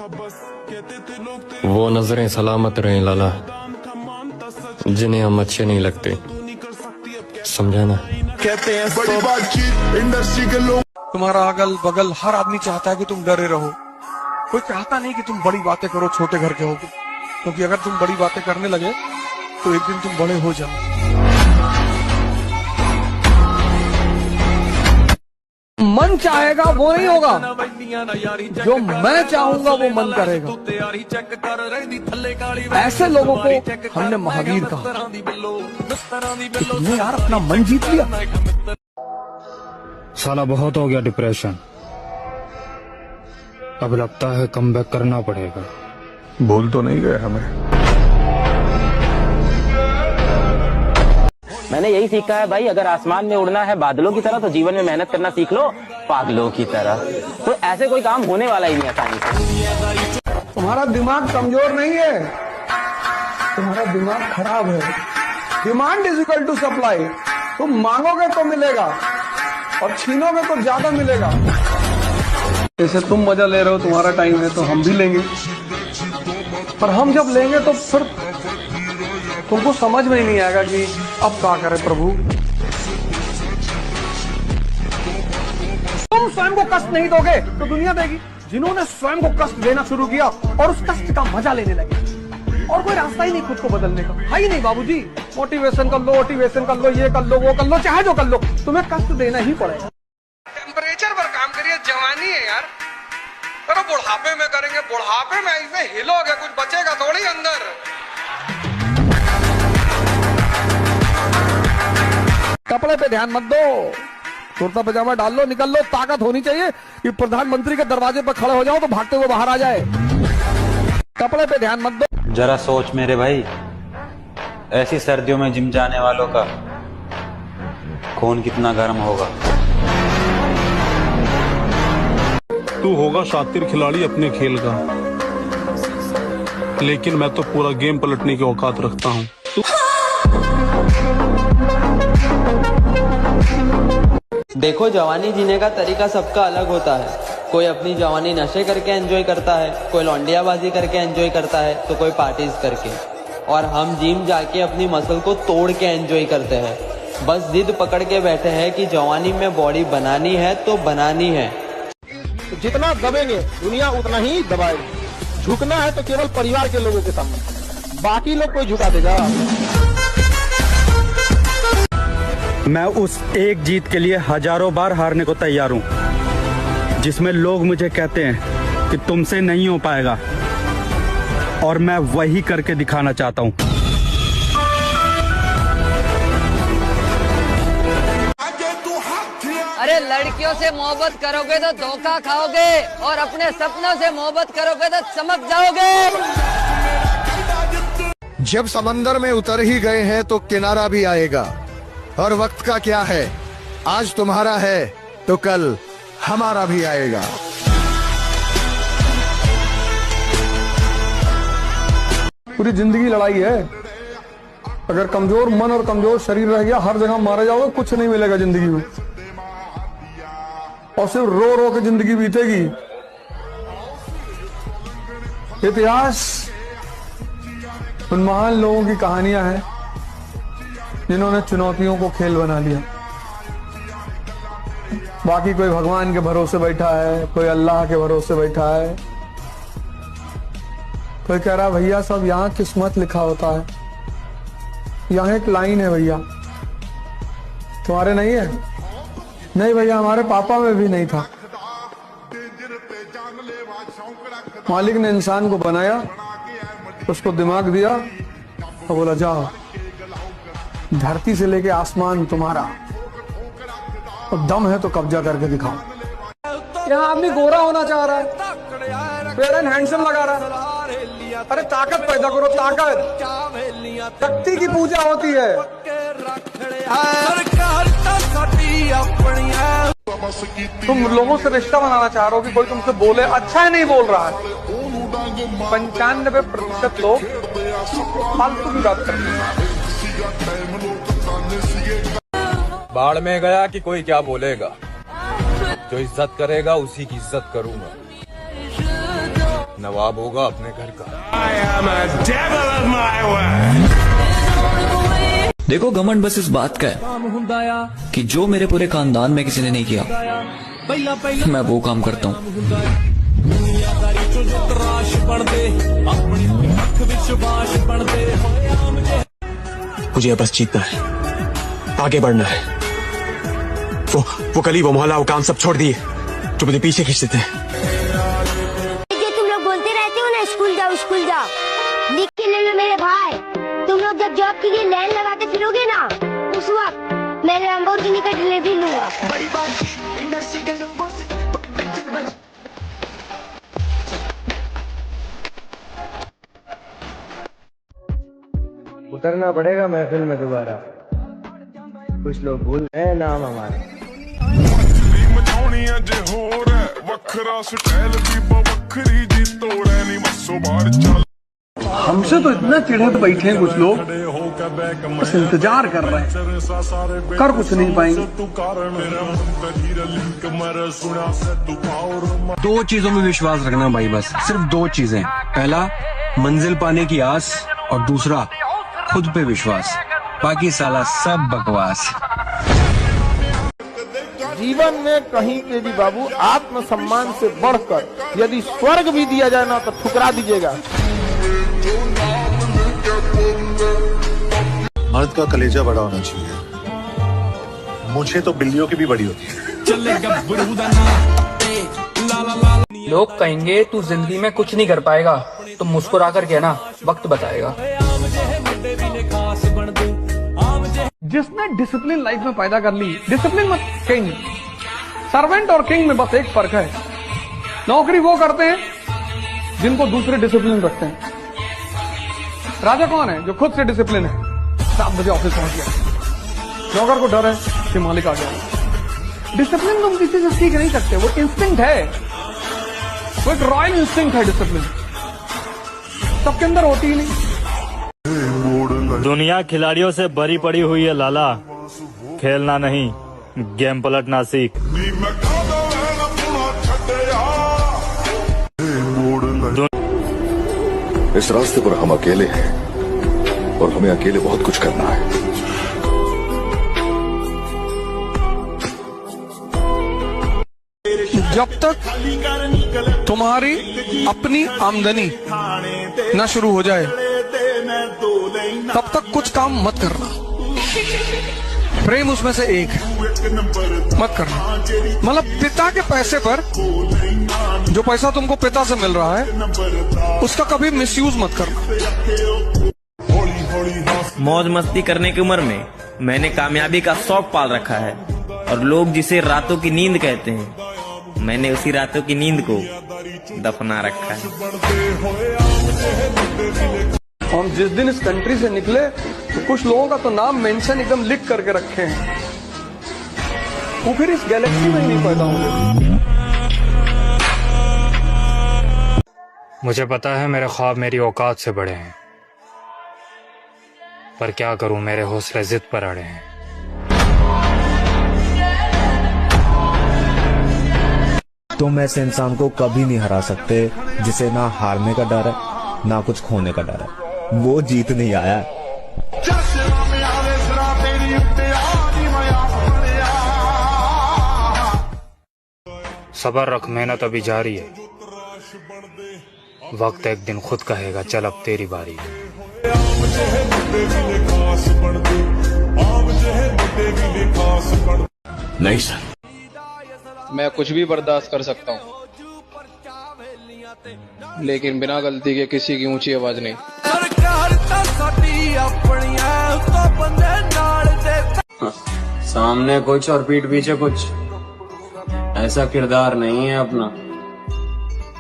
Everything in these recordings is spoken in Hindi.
वो नजरें सलामत रहें लाला, जिन्हें हम अच्छे नहीं लगते, समझा ना। कहते हैं बड़ी बातचीत इंडस्ट्री के लोग। तुम्हारा अगल बगल हर आदमी चाहता है कि तुम डरे रहो, कोई चाहता नहीं कि तुम बड़ी बातें करो, छोटे घर के होगे, क्योंकि अगर तुम बड़ी बातें करने लगे तो एक दिन तुम बड़े हो जाओ। मन चाहेगा वो नहीं होगा, जो मैं चाहूंगा वो मन करेगा। ऐसे लोगों को हमने महावीर कहा। तुमने यार अपना मन जीत लिया। साला बहुत हो गया डिप्रेशन, अब लगता है कमबैक करना पड़ेगा। बोल तो नहीं गए हमें। मैंने यही सीखा है भाई, अगर आसमान में उड़ना है बादलों की तरह तो जीवन में मेहनत करना सीख लो पागलों की तरह। तो ऐसे कोई काम होने वाला ही नहीं आसानी से। तुम्हारा दिमाग कमजोर नहीं है, तुम्हारा दिमाग खराब है। Demand is equal to supply. तुम मांगोगे तो मिलेगा और छीनोगे तो ज्यादा मिलेगा। जैसे तुम मजा ले रहे हो, तुम्हारा टाइम है तो हम भी लेंगे, पर हम जब लेंगे तो फिर तुमको समझ में ही नहीं आएगा कि अब क्या करें प्रभु। तुम स्वयं को कष्ट नहीं दोगे तो दुनिया देगी। जिन्होंने स्वयं को कष्ट देना शुरू किया और उस कष्ट का मजा लेने लगे, और कोई रास्ता ही नहीं खुद को बदलने का, है ही नहीं बाबूजी। मोटिवेशन कर लो, मोटिवेशन कर लो, ये कर लो, वो कर लो, चाहे जो कर लो, तुम्हें कष्ट देना ही पड़ेगा। टेम्परेचर पर काम करिए, जवानी है यार। करो बुढ़ापे में करेंगे, बुढ़ापे में इसमें हिलोगे, कुछ बचेगा थोड़ी अंदर। कपड़े पे ध्यान मत दो, कुर्ता पजामा डाल लो, निकल लो। ताकत होनी चाहिए कि प्रधानमंत्री के दरवाजे पर खड़े हो जाओ तो भागते हुए बाहर आ जाए। कपड़े पे ध्यान मत दो। जरा सोच मेरे भाई, ऐसी सर्दियों में जिम जाने वालों का खून कितना गर्म होगा। तू होगा शातिर खिलाड़ी अपने खेल का, लेकिन मैं तो पूरा गेम पलटने की औकात रखता हूँ। देखो, जवानी जीने का तरीका सबका अलग होता है। कोई अपनी जवानी नशे करके एंजॉय करता है, कोई लौंडियाबाजी करके एंजॉय करता है, तो कोई पार्टीज करके। और हम जिम जाके अपनी मसल को तोड़ के एंजॉय करते हैं। बस जिद पकड़ के बैठे हैं कि जवानी में बॉडी बनानी है तो बनानी है। जितना दबेंगे दुनिया उतना ही दबाएगी। झुकना है तो केवल परिवार के लोगों के सामने, बाकी लोग कोई झुका देगा। मैं उस एक जीत के लिए हजारों बार हारने को तैयार हूं, जिसमें लोग मुझे कहते हैं कि तुमसे नहीं हो पाएगा, और मैं वही करके दिखाना चाहता हूं। अरे लड़कियों से मोहब्बत करोगे तो धोखा खाओगे, और अपने सपनों से मोहब्बत करोगे तो चमक जाओगे। जब समंदर में उतर ही गए हैं तो किनारा भी आएगा, और वक्त का क्या है, आज तुम्हारा है तो कल हमारा भी आएगा। पूरी जिंदगी लड़ाई है। अगर कमजोर मन और कमजोर शरीर रह गया, हर जगह मारे जाओगे, कुछ नहीं मिलेगा जिंदगी में, और सिर्फ रो रो के जिंदगी बीतेगी। इतिहास उन महान लोगों की कहानियां हैं जिन्होंने चुनौतियों को खेल बना लिया। बाकी कोई भगवान के भरोसे बैठा है, कोई अल्लाह के भरोसे बैठा है, कोई कह रहा भैया सब यहाँ किस्मत लिखा होता है। यहाँ एक लाइन है भैया, तुम्हारे नहीं है? नहीं भैया, हमारे पापा में भी नहीं था। मालिक ने इंसान को बनाया, उसको दिमाग दिया और बोला जाओ, धरती से लेके आसमान तुम्हारा, और दम है तो कब्जा करके दिखाओ। यहाँ आदमी गोरा होना चाह रहा है, फेयर एंड हैंडसम लगा रहा है। अरे ताकत पैदा करो, ताकत। शक्ति की पूजा होती है। तुम लोगों से रिश्ता बनाना चाह रहे हो कि कोई तुमसे बोले अच्छा है, नहीं बोल रहा है। 95% लोग फालतू की बात करते हैं। बाढ़ में गया कि कोई क्या बोलेगा, जो इज्जत करेगा उसी की इज्जत करूंगा। नवाब होगा अपने घर का। देखो घमंड बस इस बात का है कि जो मेरे पूरे खानदान में किसी ने नहीं किया मैं वो काम करता हूँ। मुझे बस जीतना है, आगे बढ़ना है। वो गली, वो मोहल्ला, वो काम सब छोड़ दिए जो मुझे पीछे खींच देते हैं। जो तुम लोग बोलते रहते हो ना स्कूल जाओ स्कूल जाओ, लिख के ले लो मेरे भाई। तुम लोग जब जॉब के लिए लाइन लगाते फिरोगे ना, उस वक्त मैं लैम्बोर्गिनी का डिलीवरी लूंगा। उतरना पड़ेगा महफिल में दोबारा, कुछ लोग भूल गए नाम हमारा। हमसे तो इतना चिढ़े बैठे हैं कुछ लोग, बस इंतजार कर रहे हैं, कर कुछ नहीं पाएंगे। दो चीजों में विश्वास रखना भाई, बस सिर्फ दो चीजें। पहला मंजिल पाने की आस, और दूसरा खुद पे विश्वास। बाकी साला सब बकवास। जीवन में कहीं के भी बाबू आत्मसम्मान से बढ़कर यदि स्वर्ग भी दिया जाए ना तो ठुकरा दीजिएगा। मर्द का कलेजा बड़ा होना चाहिए, मुझे तो बिल्लियों की भी बड़ी होती है। लोग कहेंगे तू जिंदगी में कुछ नहीं कर पाएगा, तो मुस्कुरा कर कहना वक्त बताएगा। जिसने डिसिप्लिन लाइफ में पैदा कर ली, डिसिप्लिन मत किंग, सर्वेंट और किंग में बस एक फर्क है, नौकरी वो करते हैं जिनको दूसरे डिसिप्लिन रखते हैं। राजा कौन है? जो खुद से डिसिप्लिन है, 7 बजे ऑफिस पहुंच गया, नौकर को डर है कि मालिक आ गया। डिसिप्लिन तुम किसी से सीख नहीं सकते, वो इंस्टिंक्ट है, वो एक रॉयल इंस्टिंक्ट है। डिसिप्लिन सबके अंदर होती ही नहीं। दुनिया खिलाड़ियों से भरी पड़ी हुई है लाला, खेलना नहीं गेम पलटना सीख। इस रास्ते पर हम अकेले हैं और हमें अकेले बहुत कुछ करना है। जब तक तुम्हारी अपनी आमदनी न शुरू हो जाए तब तक कुछ काम मत करना। प्रेम उसमें से एक है, मत करना। मतलब पिता के पैसे पर, जो पैसा तुमको पिता से मिल रहा है, उसका कभी मिसयूज मत करना। मौज मस्ती करने की उम्र में मैंने कामयाबी का शौक पाल रखा है, और लोग जिसे रातों की नींद कहते हैं, मैंने उसी रातों की नींद को दफना रखा है। हम जिस दिन इस कंट्री से निकले तो कुछ लोगों का तो नाम मेंशन एकदम लिख करके रखे हैं, वो फिर इस गैलेक्सी में ही नहीं पैदा होंगे। मुझे पता है मेरे ख्वाब मेरी औकात से बड़े हैं, पर क्या करूं, मेरे हौसले जिद पर अड़े हैं। तुम ऐसे इंसान को कभी नहीं हरा सकते जिसे ना हारने का डर है ना कुछ खोने का डर है। वो जीत नहीं आया। सबर रख, मेहनत अभी जारी है, वक्त एक दिन खुद कहेगा चल अब तेरी बारी है। नहीं सर, मैं कुछ भी बर्दाश्त कर सकता हूँ, लेकिन बिना गलती के किसी की ऊंची आवाज नहीं। सामने कुछ और पीठ पीछे कुछ, ऐसा किरदार नहीं है अपना।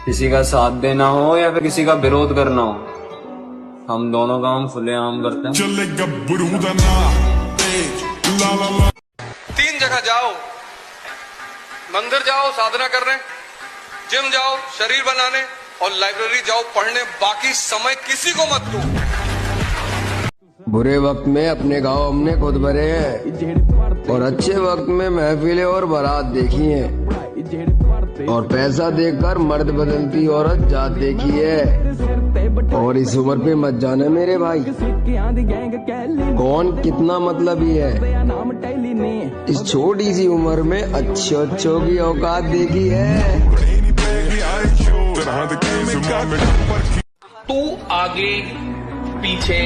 किसी का साथ देना हो या फिर किसी का विरोध करना हो, हम दोनों काम खुलेआम करते हैं। 3 जगह जाओ, मंदिर जाओ साधना करने, जिम जाओ शरीर बनाने, और लाइब्रेरी जाओ पढ़ने। बाकी समय किसी को मत दो। बुरे वक्त में अपने गांव हमने खुद भरे हैं, और अच्छे वक्त में महफिलें और बारात देखी हैं। और पैसा देखकर मर्द बदलती औरत जात देखी है। और इस उम्र पे मत जाना मेरे भाई, कौन कितना मतलबी है। इस छोटी सी उम्र में अच्छों की औकात देखी है। तू आगे पीछे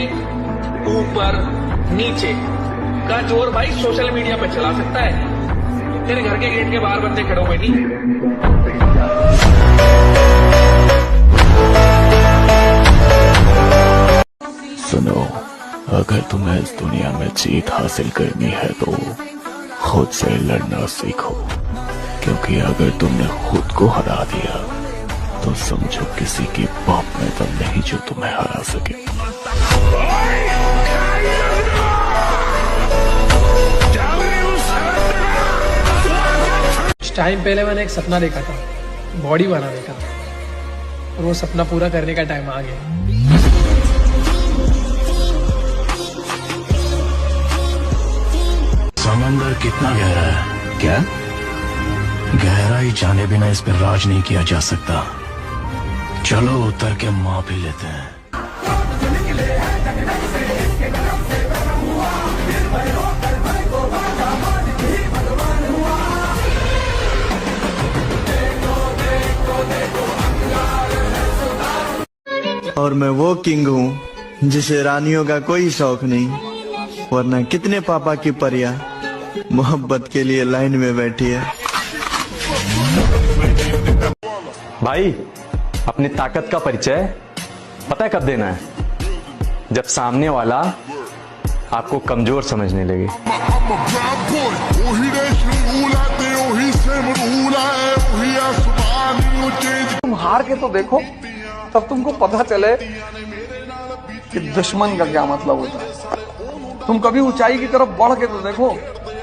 ऊपर नीचे का जोर भाई सोशल मीडिया पे चला सकता है। तेरे घर के गेट के बाहर बंदे खड़े हुए नहीं। सुनो, अगर तुम्हें इस दुनिया में जीत हासिल करनी है तो खुद से लड़ना सीखो, क्योंकि अगर तुमने खुद को हरा दिया तो समझो किसी की बाप में दम नहीं जो तुम्हें हरा सके। टाइम पहले मैंने एक सपना देखा था, बॉडी बनाने का, और वो सपना पूरा करने का टाइम आ गया। समंदर कितना गहरा है? क्या गहराई जाने बिना इस पर राज नहीं किया जा सकता। चलो उतर के माप ही लेते हैं। और मैं वो किंग हूँ जिसे रानियों का कोई शौक नहीं, वरना कितने पापा की परियां मोहब्बत के लिए लाइन में बैठी है। भाई, अपनी ताकत का परिचय पता है कब देना है? जब सामने वाला आपको कमजोर समझने लगे। तुम हार के तो देखो, तब तुमको पता चले कि दुश्मन का क्या मतलब होता है। तुम कभी ऊंचाई की तरफ बढ़ के तो देखो,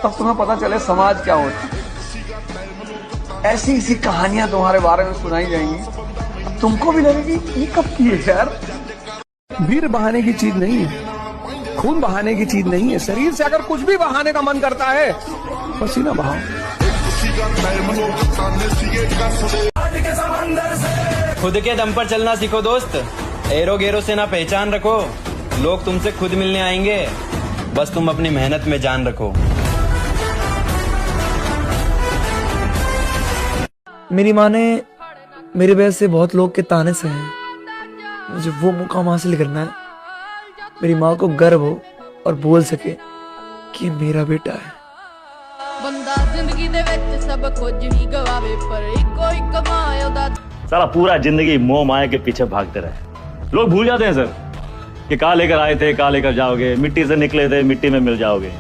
तब तुम्हें पता चले समाज क्या होता है। ऐसी ऐसी कहानियां तुम्हारे बारे में सुनाई जाएंगी, तुमको भी लगेगी ये कब की है यार। वीर बहाने की चीज नहीं है, खून बहाने की चीज नहीं है। शरीर से अगर कुछ भी बहाने का मन करता है, पसीना बहाओ। खुद के दम पर चलना सीखो दोस्त, एरो गेरो से ना पहचान रखो। लोग तुमसे खुद मिलने आएंगे, बस तुम अपनी मेहनत में जान रखो। मेरी माँ ने मेरी वजह से बहुत लोग के ताने सहे हैं। मुझे वो मुकाम हासिल करना है, मेरी माँ को गर्व हो और बोल सके कि मेरा बेटा है। बंदा जिंदगी दे विच सब कुछ ही गवावे, पर इको इक माया दा सारा पूरा जिंदगी मोह माया के पीछे भागते रहे। लोग भूल जाते हैं सर कि कहाँ लेकर आए थे, कहाँ लेकर जाओगे। मिट्टी से निकले थे, मिट्टी में मिल जाओगे।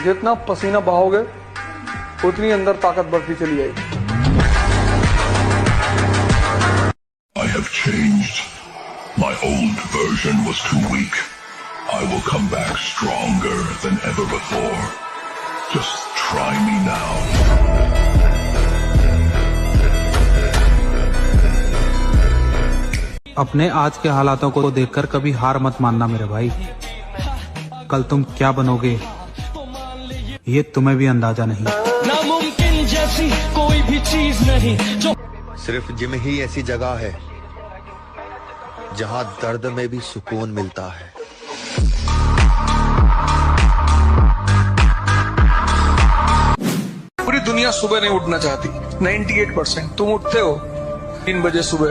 जितना पसीना बहाओगे उतनी अंदर ताकत बढ़ती चली जाएगी। I have changed. My old version was too weak. I will come back stronger than ever before. Just try me now. अपने आज के हालातों को देखकर कभी हार मत मानना मेरे भाई। कल तुम क्या बनोगे ये तुम्हें भी अंदाजा नहीं। नामुमकिन जैसी कोई भी चीज नहीं जो सिर्फ जिम ही ऐसी जगह है जहां दर्द में भी सुकून मिलता है। पूरी दुनिया सुबह नहीं उठना चाहती। 98% तुम उठते हो 3 बजे सुबह,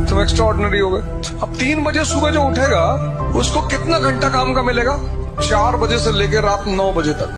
तुम एक्स्ट्राऑर्डिनरी हो गए। अब 3 बजे सुबह जो उठेगा उसको कितना घंटा काम का मिलेगा? 4 बजे से लेकर रात 9 बजे तक।